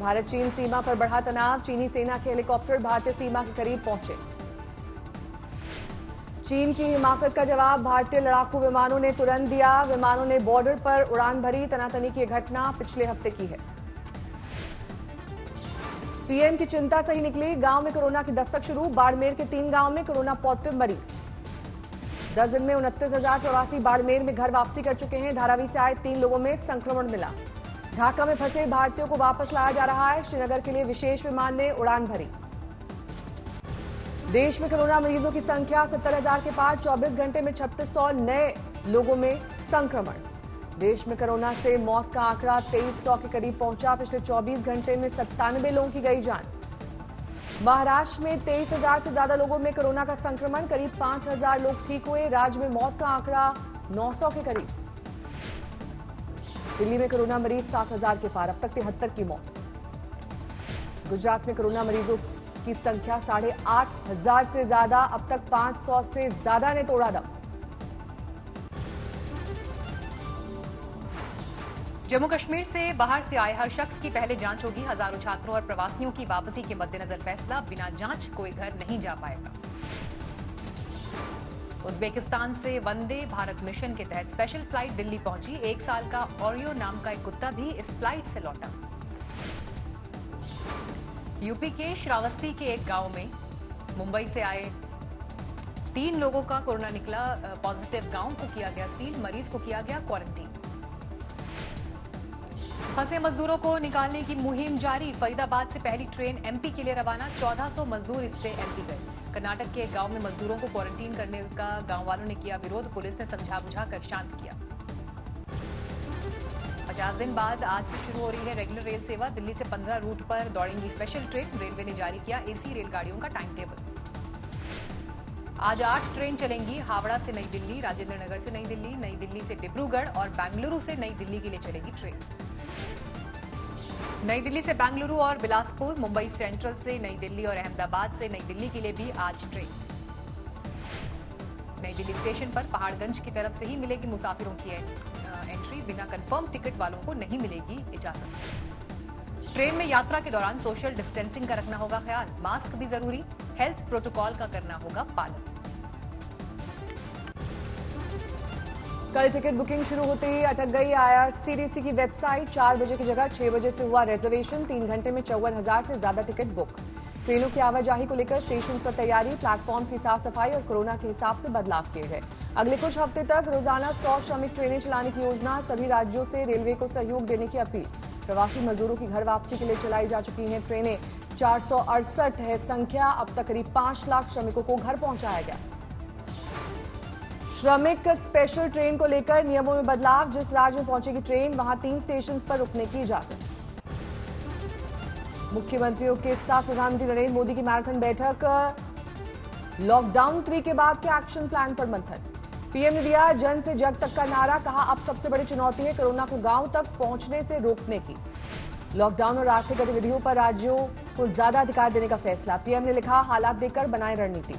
भारत चीन सीमा पर बढ़ा तनाव, चीनी सेना के हेलीकॉप्टर भारतीय सीमा के करीब पहुंचे। चीन की हिमाकत का जवाब भारतीय लड़ाकू विमानों ने तुरंत दिया। विमानों ने बॉर्डर पर उड़ान भरी। तनातनी की घटना पिछले हफ्ते की है। पीएम की चिंता सही निकली, गांव में कोरोना की दस्तक शुरू। बाड़मेर के 3 गांव में कोरोना पॉजिटिव मरीज। 10 दिन में 29,000 प्रवासी बाड़मेर में घर वापसी कर चुके हैं। धारावी से आए 3 लोगों में संक्रमण मिला। ढाका में फंसे भारतीयों को वापस लाया जा रहा है। श्रीनगर के लिए विशेष विमान ने उड़ान भरी। देश में कोरोना मरीजों की संख्या 70,000 के पार। 24 घंटे में 3600 नए लोगों में संक्रमण। देश में कोरोना से मौत का आंकड़ा 2300 के करीब पहुंचा। पिछले 24 घंटे में 97 लोगों की गई जान। महाराष्ट्र में 23,000 से ज्यादा लोगों में कोरोना का संक्रमण। करीब 5,000 लोग ठीक हुए। राज्य में मौत का आंकड़ा 900 के करीब। दिल्ली में कोरोना मरीज 7,000 के पार। अब तक 73 की मौत। गुजरात में कोरोना मरीजों की संख्या 8,500 से ज्यादा। अब तक 500 से ज्यादा ने तोड़ा दम। जम्मू कश्मीर से बाहर से आए हर शख्स की पहले जांच होगी। हजारों छात्रों और प्रवासियों की वापसी के मद्देनजर फैसला, बिना जांच कोई घर नहीं जा पाएगा। उज्बेकिस्तान से वंदे भारत मिशन के तहत स्पेशल फ्लाइट दिल्ली पहुंची। 1 साल का ओरियो नाम का एक कुत्ता भी इस फ्लाइट से लौटा। यूपी के श्रावस्ती के एक गांव में मुंबई से आए 3 लोगों का कोरोना निकला पॉजिटिव। गांव को किया गया सील, मरीज को किया गया क्वारंटीन। फंसे मजदूरों को निकालने की मुहिम जारी। फरीदाबाद से पहली ट्रेन एमपी के लिए रवाना। 1400 मजदूर इससे एमपी गए। कर्नाटक के एक गांव में मजदूरों को क्वारंटीन करने का गांव वालों ने किया विरोध। पुलिस ने समझा बुझाकर शांत किया। 50 दिन बाद आज से शुरू हो रही है रेगुलर रेल सेवा। दिल्ली से 15 रूट पर दौड़ेंगी स्पेशल ट्रेन। रेलवे ने जारी किया एसी रेलगाड़ियों का टाइम टेबल। आज 8 ट्रेन चलेंगी। हावड़ा से नई दिल्ली, राजेंद्र नगर से नई दिल्ली से डिब्रूगढ़ और बेंगलुरु से नई दिल्ली के लिए चलेगी ट्रेन। नई दिल्ली से बेंगलुरु और बिलासपुर, मुंबई सेंट्रल से नई दिल्ली और अहमदाबाद से नई दिल्ली के लिए भी आज ट्रेन। नई दिल्ली स्टेशन पर पहाड़गंज की तरफ से ही मिलेगी मुसाफिरों की एंट्री। बिना कंफर्म टिकट वालों को नहीं मिलेगी इजाजत। ट्रेन में यात्रा के दौरान सोशल डिस्टेंसिंग का रखना होगा ख्याल। मास्क भी जरूरी। हेल्थ प्रोटोकॉल का करना होगा पालन। कल टिकट बुकिंग शुरू होते ही अटक गई आईआरसीटीसी की वेबसाइट। 4 बजे की जगह 6 बजे से हुआ रिजर्वेशन। 3 घंटे में 54,000 से ज्यादा टिकट बुक। ट्रेनों की आवाजाही को लेकर स्टेशन पर तैयारी। प्लेटफॉर्म की साफ सफाई और कोरोना के हिसाब से बदलाव किए गए। अगले कुछ हफ्ते तक रोजाना 100 श्रमिक ट्रेनें चलाने की योजना। सभी राज्यों से रेलवे को सहयोग देने की अपील। प्रवासी मजदूरों की घर वापसी के लिए चलाई जा चुकी हैं ट्रेनें। 468 है संख्या। अब तक करीब 5 लाख श्रमिकों को घर पहुंचाया गया। श्रमिक स्पेशल ट्रेन को लेकर नियमों में बदलाव। जिस राज्य में पहुंचेगी ट्रेन वहां 3 स्टेशन पर रुकने की इजाजत। मुख्यमंत्रियों के साथ प्रधानमंत्री नरेंद्र मोदी की मैराथन बैठक। लॉकडाउन 3 के बाद के एक्शन प्लान पर मंथन। पीएम ने दिया जन से जग तक का नारा। कहा अब सबसे बड़ी चुनौती है कोरोना को गांव तक पहुंचने से रोकने की। लॉकडाउन और आर्थिक गतिविधियों पर राज्यों को ज्यादा अधिकार देने का फैसला। पीएम ने लिखा हालात देखकर बनाए रणनीति।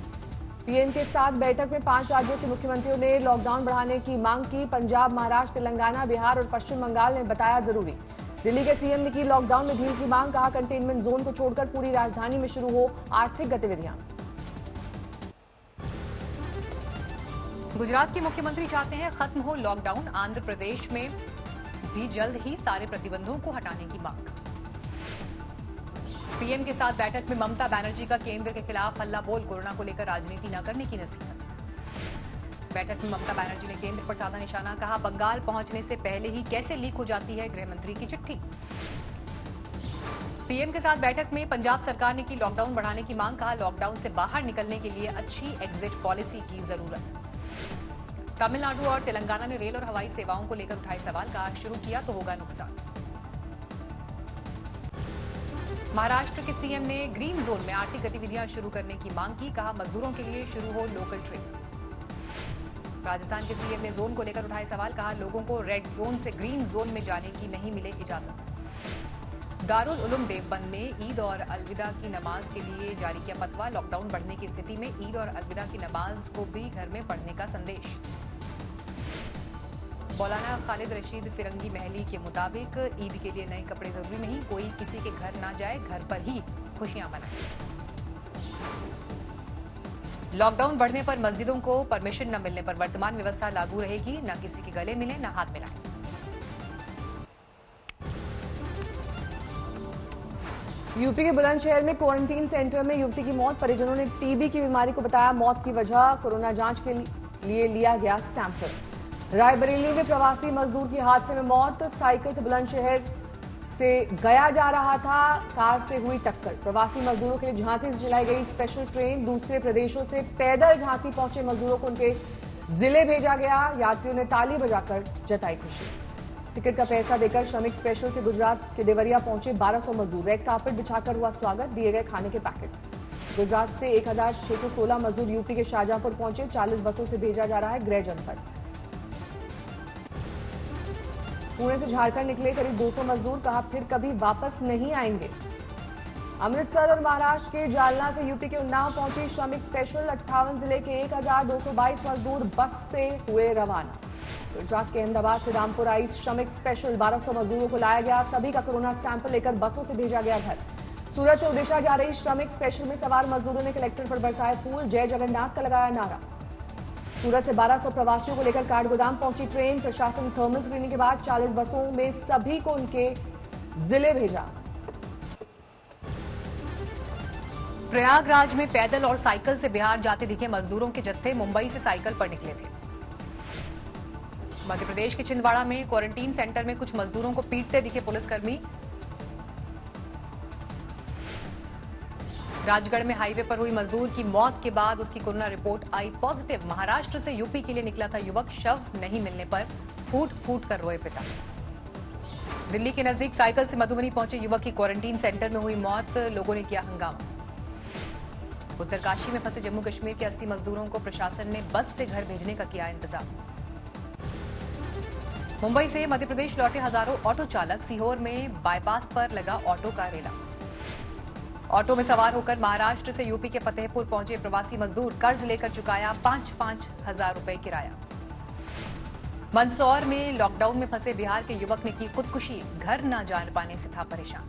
पीएम के साथ बैठक में 5 राज्यों के मुख्यमंत्रियों ने लॉकडाउन बढ़ाने की मांग की। पंजाब, महाराष्ट्र, तेलंगाना, बिहार और पश्चिम बंगाल ने बताया जरूरी। दिल्ली के सीएम ने की लॉकडाउन में ढील की मांग। कहा कंटेनमेंट जोन को छोड़कर पूरी राजधानी में शुरू हो आर्थिक गतिविधियां। गुजरात के मुख्यमंत्री चाहते हैं खत्म हो लॉकडाउन। आंध्र प्रदेश में भी जल्द ही सारे प्रतिबंधों को हटाने की मांग। पीएम के साथ बैठक में ममता बनर्जी का केंद्र के खिलाफ हल्ला बोल। कोरोना को लेकर राजनीति न करने की नसीहत। बैठक में ममता बनर्जी ने केंद्र पर साधा निशाना। कहा बंगाल पहुंचने से पहले ही कैसे लीक हो जाती है गृह मंत्री की चिट्ठी। पीएम के साथ बैठक में पंजाब सरकार ने की लॉकडाउन बढ़ाने की मांग। कहा लॉकडाउन से बाहर निकलने के लिए अच्छी एग्जिट पॉलिसी की जरूरत। तमिलनाडु और तेलंगाना ने रेल और हवाई सेवाओं को लेकर उठाए सवाल। कहा शुरू किया तो होगा नुकसान। महाराष्ट्र के सीएम ने ग्रीन जोन में आर्थिक गतिविधियां शुरू करने की मांग की। कहा मजदूरों के लिए शुरू हो लोकल ट्रेन। राजस्थान के सीएम ने जोन को लेकर उठाए सवाल। कहा लोगों को रेड जोन से ग्रीन जोन में जाने की नहीं मिले इजाजत। दारुल उलूम देवबंद ने ईद और अलविदा की नमाज के लिए जारी किया फतवा। लॉकडाउन बढ़ने की स्थिति में ईद और अलविदा की नमाज को भी घर में पढ़ने का संदेश। मौलाना खालिद रशीद फिरंगी महली के मुताबिक ईद के लिए नए कपड़े जरूरी नहीं, कोई किसी के घर ना जाए, घर पर ही खुशियां मनाएं। लॉकडाउन बढ़ने पर मस्जिदों को परमिशन न मिलने पर वर्तमान व्यवस्था लागू रहेगी, न किसी के गले मिले न हाथ मिलाएं। यूपी के बुलंदशहर में क्वारंटीन सेंटर में युवती की मौत, परिजनों ने टीबी की बीमारी को बताया मौत की वजह, कोरोना जांच के लिए लिया गया सैंपल। रायबरेली में प्रवासी मजदूर की हादसे में मौत, साइकिल से बुलंदशहर से गया जा रहा था, कार से हुई टक्कर। प्रवासी मजदूरों के लिए झांसी से चलाई गई स्पेशल ट्रेन, दूसरे प्रदेशों से पैदल झांसी पहुंचे मजदूरों को उनके जिले भेजा गया। यात्रियों ने ताली बजाकर जताई खुशी। टिकट का पैसा देकर श्रमिक स्पेशल से गुजरात के देवरिया पहुंचे 1200 मजदूर, रेड कार्पेट बिछाकर हुआ स्वागत, दिए गए खाने के पैकेट। गुजरात से 1616 मजदूर यूपी के शाहजहांपुर पहुंचे, 40 बसों से भेजा जा रहा है गृह जनपद। पुणे से झारखंड निकले करीब 200 मजदूर, कहा फिर कभी वापस नहीं आएंगे। अमृतसर और महाराष्ट्र के जालना से यूपी के उन्नाव पहुंची श्रमिक स्पेशल, 58 जिले के 1222 मजदूर बस से हुए रवाना। गुजरात के अहमदाबाद से रामपुर आई श्रमिक स्पेशल, 1200 मजदूरों को लाया गया, सभी का कोरोना सैंपल लेकर बसों से भेजा गया घर। सूरत से ओडिशा जा रही श्रमिक स्पेशल में सवार मजदूरों ने कलेक्टर पर बरसाए फूल, जय जगन्नाथ का लगाया नारा। सूरत से 1200 प्रवासियों को लेकर काठगोदाम पहुंची ट्रेन, प्रशासन थर्मल स्क्रीनिंग के बाद 40 बसों में सभी को उनके जिले भेजा। प्रयागराज में पैदल और साइकिल से बिहार जाते दिखे मजदूरों के जत्थे मुंबई से साइकिल पर निकले थे। मध्य प्रदेश के छिंदवाड़ा में क्वारंटीन सेंटर में कुछ मजदूरों को पीटते दिखे पुलिसकर्मी। राजगढ़ में हाईवे पर हुई मजदूर की मौत के बाद उसकी कोरोना रिपोर्ट आई पॉजिटिव। महाराष्ट्र से यूपी के लिए निकला था युवक, शव नहीं मिलने पर फूट फूट कर रोए पिता। दिल्ली के नजदीक साइकिल से मधुबनी पहुंचे युवक की क्वारंटीन सेंटर में हुई मौत, लोगों ने किया हंगामा। उत्तरकाशी में फंसे जम्मू कश्मीर के 80 मजदूरों को प्रशासन ने बस से घर भेजने का किया इंतजाम। मुंबई से मध्य प्रदेश लौटे हजारों ऑटो चालक, सीहोर में बाईपास पर लगा ऑटो का रेला। ऑटो में सवार होकर महाराष्ट्र से यूपी के फतेहपुर पहुंचे प्रवासी मजदूर, कर्ज लेकर चुकाया 5-5 हजार रुपए किराया। मंदसौर में लॉकडाउन में फंसे बिहार के युवक ने की खुदकुशी, घर न जा पाने से था परेशान।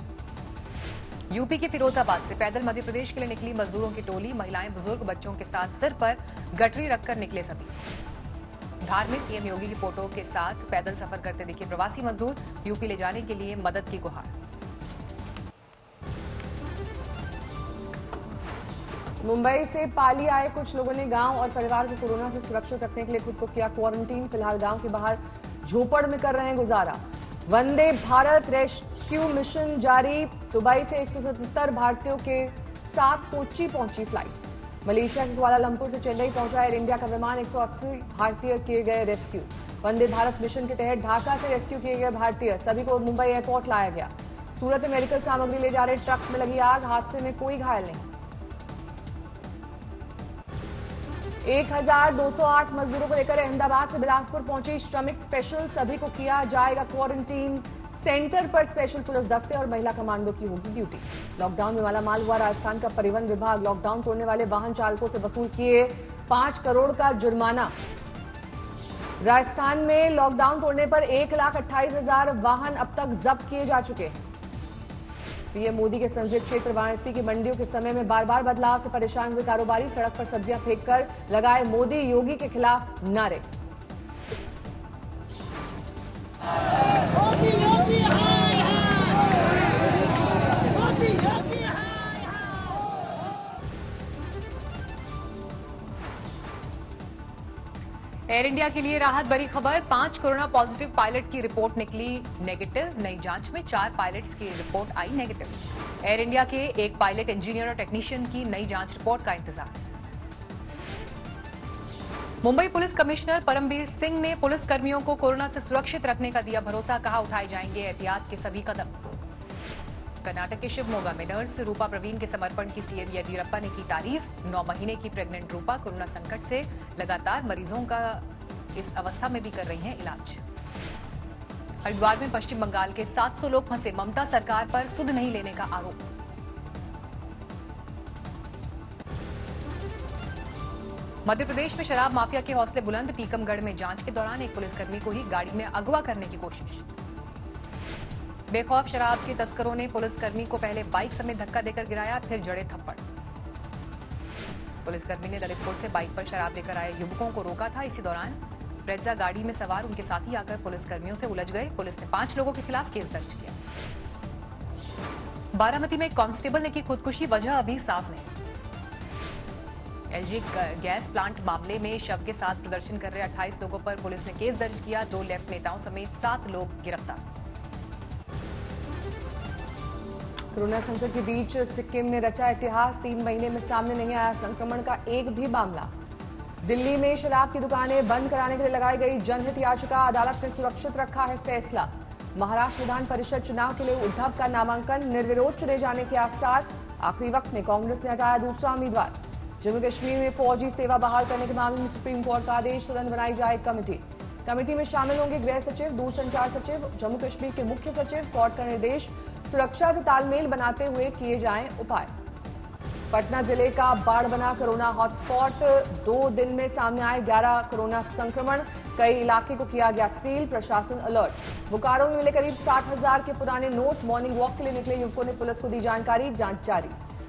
यूपी के फिरोजाबाद से पैदल मध्य प्रदेश के लिए निकली मजदूरों की टोली, महिलाएं बुजुर्ग बच्चों के साथ सिर पर गठरी रखकर निकले सभी। धार में सीएम योगी की फोटो के साथ पैदल सफर करते दिखे प्रवासी मजदूर, यूपी ले जाने के लिए मदद की गुहार। मुंबई से पाली आए कुछ लोगों ने गांव और परिवार को कोरोना से सुरक्षित रखने के लिए खुद को किया क्वारंटीन, फिलहाल गांव के बाहर झोपड़ में कर रहे हैं गुजारा। वंदे भारत रेस्क्यू मिशन जारी, दुबई से 177 भारतीयों के साथ कोच्चि पहुंची फ्लाइट। मलेशिया के कुआलालंपुर से चेन्नई पहुंचा एयर इंडिया का विमान, 180 भारतीय किए गए रेस्क्यू। वंदे भारत मिशन के तहत ढाका से रेस्क्यू किए गए भारतीय सभी को मुंबई एयरपोर्ट लाया गया। सूरत में मेडिकल सामग्री ले जा रहे ट्रक में लगी आग, हादसे में कोई घायल नहीं। 1208 मजदूरों को लेकर अहमदाबाद से बिलासपुर पहुंची श्रमिक स्पेशल, सभी को किया जाएगा क्वारंटीन। सेंटर पर स्पेशल पुलिस दस्ते और महिला कमांडो की होगी ड्यूटी। लॉकडाउन में मालामाल हुआ राजस्थान का परिवहन विभाग, लॉकडाउन तोड़ने वाले वाहन चालकों से वसूल किए 5 करोड़ का जुर्माना। राजस्थान में लॉकडाउन तोड़ने पर 1,28,000 वाहन अब तक जब्त किए जा चुके हैं। पीएम मोदी के संसदीय क्षेत्र वाराणसी की मंडियों के समय में बार बार बदलाव से परेशान हुए कारोबारी, सड़क पर सब्जियां फेंककर लगाए मोदी योगी के खिलाफ नारे। एयर इंडिया के लिए राहत भरी खबर, 5 कोरोना पॉजिटिव पायलट की रिपोर्ट निकली नेगेटिव। नई जांच में 4 पायलट्स की रिपोर्ट आई नेगेटिव। एयर इंडिया के एक पायलट, इंजीनियर और टेक्नीशियन की नई जांच रिपोर्ट का इंतजार। मुंबई पुलिस कमिश्नर परमबीर सिंह ने पुलिस कर्मियों को कोरोना से सुरक्षित रखने का दिया भरोसा, कहा उठाए जाएंगे एहतियात के सभी कदम। कर्नाटक के शिवमोगा में नर्स रूपा प्रवीण के समर्पण की सीएम येदियुरप्पा ने की तारीफ। 9 महीने की प्रेग्नेंट रूपा कोरोना संकट से लगातार मरीजों का इस अवस्था में भी कर रही हैं इलाज। हरिद्वार में पश्चिम बंगाल के 700 लोग फंसे, ममता सरकार पर सुध नहीं लेने का आरोप। मध्य प्रदेश में शराब माफिया के हौसले बुलंद। टीकमगढ़ में जांच के दौरान एक पुलिसकर्मी को ही गाड़ी में अगवा करने की कोशिश। बेखौफ शराब के तस्करों ने पुलिसकर्मी को पहले बाइक समेत धक्का देकर गिराया, फिर जड़े थप्पड़। पुलिसकर्मी ने ललितपुर से बाइक पर शराब लेकर आए युवकों को रोका था। इसी दौरान ब्रेजा गाड़ी में सवार उनके साथी आकर पुलिसकर्मियों से उलझ गए। पुलिस ने 5 लोगों के खिलाफ केस दर्ज किया। बारामती में एक कांस्टेबल ने की खुदकुशी, वजह अभी साफ नहीं। एलजी गैस प्लांट मामले में शव के साथ प्रदर्शन कर रहे 28 लोगों पर पुलिस ने केस दर्ज किया। 2 लेफ्ट नेताओं समेत 7 लोग गिरफ्तार। कोरोना संकट के बीच सिक्किम ने रचा इतिहास। 3 महीने में सामने नहीं आया संक्रमण का एक भी मामला। दिल्ली में शराब की दुकानें बंद कराने के लिए लगाई गई जनहित याचिका, अदालत ने सुरक्षित रखा है फैसला। महाराष्ट्र विधान परिषद चुनाव के लिए उद्धव का नामांकन, निर्विरोध चुने जाने के आसार। आखिरी वक्त में कांग्रेस ने हटाया दूसरा उम्मीदवार। जम्मू कश्मीर में फौजी सेवा बहाल करने के मामले में सुप्रीम कोर्ट का आदेश, तुरंत बनाई जाए कमेटी। कमेटी में शामिल होंगे गृह सचिव, दूरसंचार सचिव, जम्मू कश्मीर के मुख्य सचिव। कोर्ट का निर्देश, सुरक्षा का तालमेल बनाते हुए किए जाएं उपाय। पटना जिले का बाढ़ बना कोरोना हॉटस्पॉट। 2 दिन में सामने आए 11 कोरोना संक्रमण। कई इलाके को किया गया सील, प्रशासन अलर्ट। बोकारो में मिले करीब 60,000 के पुराने नोट। मॉर्निंग वॉक के लिए निकले युवकों ने पुलिस को दी जानकारी, जांच जारी।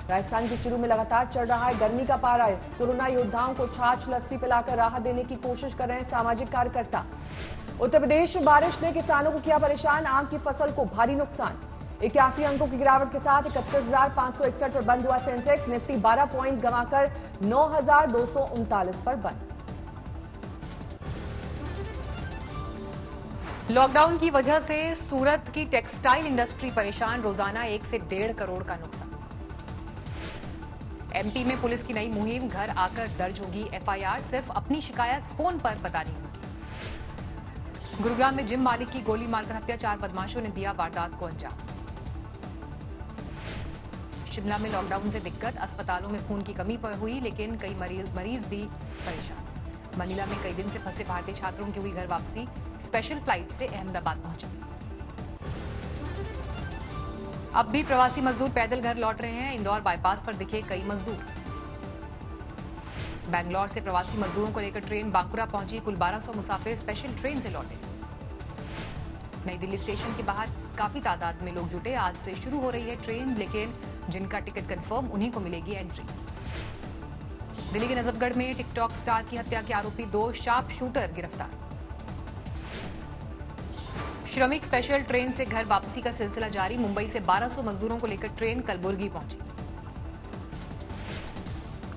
राजस्थान के चुरू में लगातार चढ़ रहा है गर्मी का पारा। कोरोना योद्धाओं को छाछ लस्सी पिलाकर राहत देने की कोशिश कर रहे हैं सामाजिक कार्यकर्ता। उत्तर प्रदेश में बारिश ने किसानों को किया परेशान, आम की फसल को भारी नुकसान। 81 अंकों की गिरावट के साथ 31,561 पर बंद हुआ सेंसेक्स। निफ्टी 12 पॉइंट्स गंवाकर 9,239 पर बंद। लॉकडाउन की वजह से सूरत की टेक्सटाइल इंडस्ट्री परेशान, रोजाना 1 से 1.5 करोड़ का नुकसान। एमपी में पुलिस की नई मुहिम, घर आकर दर्ज होगी एफआईआर, सिर्फ अपनी शिकायत फोन पर बतानी होगी। गुरुग्राम में जिम मालिक की गोली मारकर हत्या, 4 बदमाशों ने दिया वारदात को अंजाम। शिमला में लॉकडाउन से दिक्कत, अस्पतालों में खून की कमी हुई, लेकिन कई मरीज भी परेशान। मनीला में कई दिन से फंसे भारतीय छात्रों की हुई घर वापसी, स्पेशल फ्लाइट से अहमदाबाद पहुंचे। अब भी प्रवासी मजदूर पैदल घर लौट रहे हैं। इंदौर बाईपास पर दिखे कई मजदूर। बैंगलोर से प्रवासी मजदूरों को लेकर ट्रेन बांकुरा पहुंची, कुल 1200 मुसाफिर स्पेशल ट्रेन से लौटे। नई दिल्ली स्टेशन के बाहर काफी तादाद में लोग जुटे। आज से शुरू हो रही है ट्रेन, लेकिन जिनका टिकट कंफर्म उन्हीं को मिलेगी एंट्री। दिल्ली के नजफगढ़ में टिकटॉक स्टार की हत्या के आरोपी 2 शार्प शूटर गिरफ्तार। श्रमिक स्पेशल ट्रेन से घर वापसी का सिलसिला जारी। मुंबई से 1200 मजदूरों को लेकर ट्रेन कलबुर्गी पहुंची।